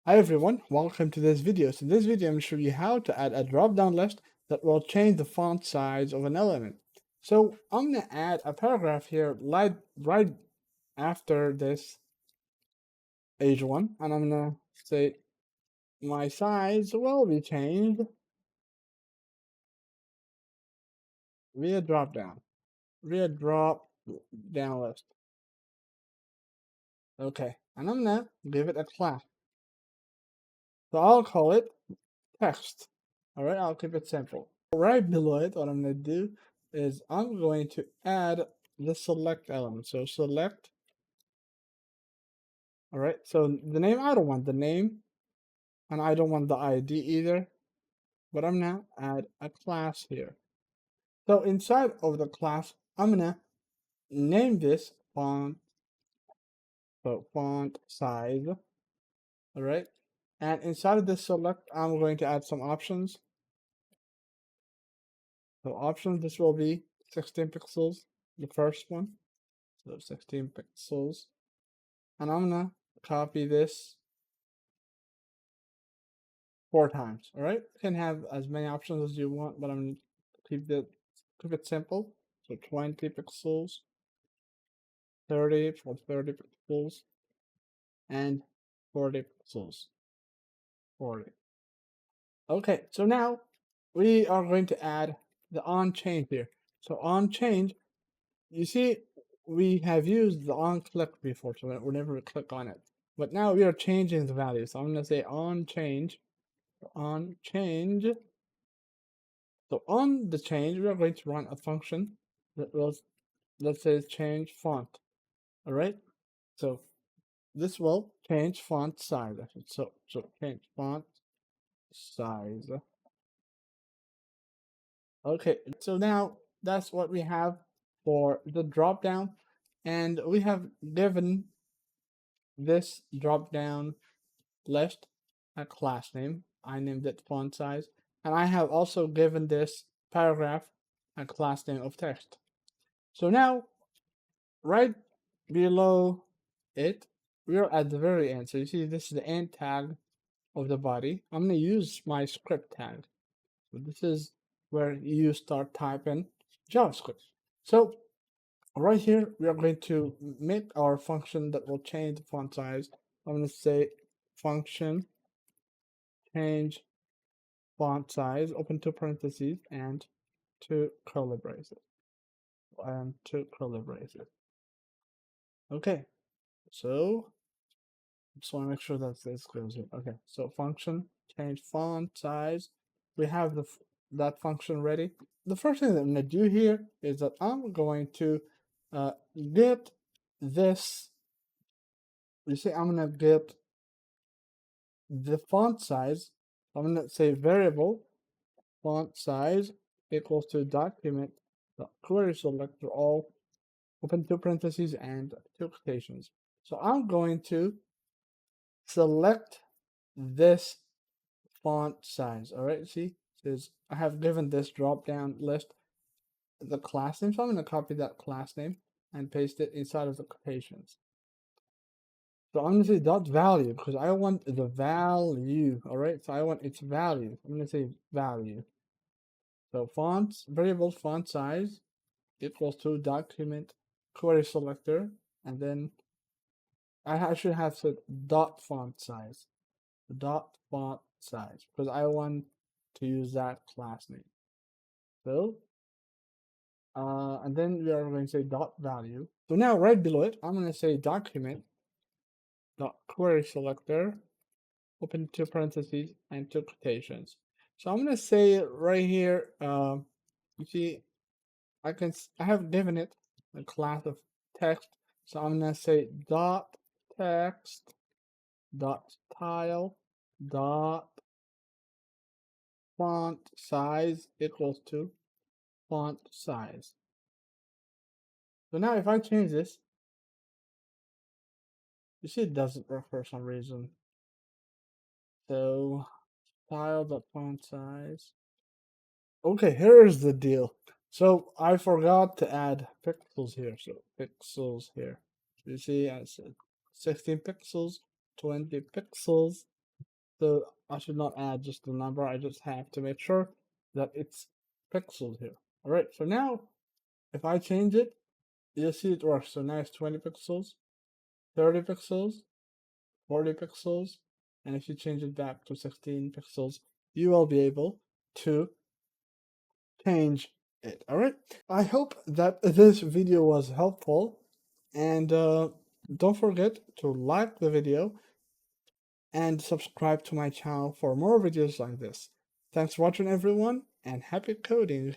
Hi everyone, welcome to this video. So in this video I'm going to show you how to add a drop-down list that will change the font size of an element. So I'm going to add a paragraph here right after this H1, and I'm going to say my size will be changed via drop-down list. Okay, and I'm going to give it a class. So I'll call it text. Alright, I'll keep it simple. Right below it, what I'm going to do is I'm going to add the select element. So select, alright, so the name, I don't want the name, and I don't want the ID either, but I'm going to add a class here. So inside of the class, I'm going to name this font, so font size, alright, and inside of this select, I'm going to add some options. So options, this will be 16 pixels, the first one. So 16 pixels. And I'm gonna copy this 4 times. All right, you can have as many options as you want, but I'm gonna keep it simple. So 20 pixels, 30 for 30 pixels, and 40 pixels. 40. Okay, so now we are going to add the on change here. So on change, you see, we have used the on click before, so whenever we click on it. But now we are changing the value. So I'm going to say on change. So on the change, we are going to run a function that will, let's say, change font. All right. So this will change font size. So change font size. Okay. So now that's what we have for the drop down, and we have given this drop down list a class name. I named it font size, and I have also given this paragraph a class name of text. So now, right below it, we're at the very end. So you see, this is the end tag of the body. I'm going to use my script tag. So this is where you start typing JavaScript. So right here, we are going to make our function that will change the font size. I'm going to say function change font size, open two parentheses, and two curly braces. Okay, so just want to make sure that this goes here. Okay, so function change font size. We have that function ready. The first thing that I'm going to do here is that I'm going to get this. You see, I'm going to get the font size. I'm going to say variable font size equals to document the query selector all open two parentheses and two quotations. So I'm going to select this font size. All right, see, it says I have given this drop down list the class name, so I'm going to copy that class name and paste it inside of the quotations. So I'm going to say dot value because I want the value. All right, so I want its value. I'm going to say value. So fonts variable font size equals to document query selector, and then I should have said dot font size because I want to use that class name. So and then we are going to say dot value. So now right below it, I'm going to say document dot query selector open two parentheses and two quotations. So I'm going to say right here, you see, I have given it a class of text. So I'm going to say dot text dot style dot font size equals to font size. So now if I change this, you see it doesn't work for some reason. So style dot font size. Okay, here's the deal. So I forgot to add pixels here. So pixels here. You see I said 16 pixels, 20 pixels, So I should not add just the number. I just have to make sure that it's pixels here. All right. So now if I change it, you'll see it works. So now it's 20 pixels, 30 pixels, 40 pixels, and if you change it back to 16 pixels, you will be able to change it. All right. I hope that this video was helpful, and don't forget to like the video and subscribe to my channel for more videos like this. Thanks for watching, everyone, and happy coding!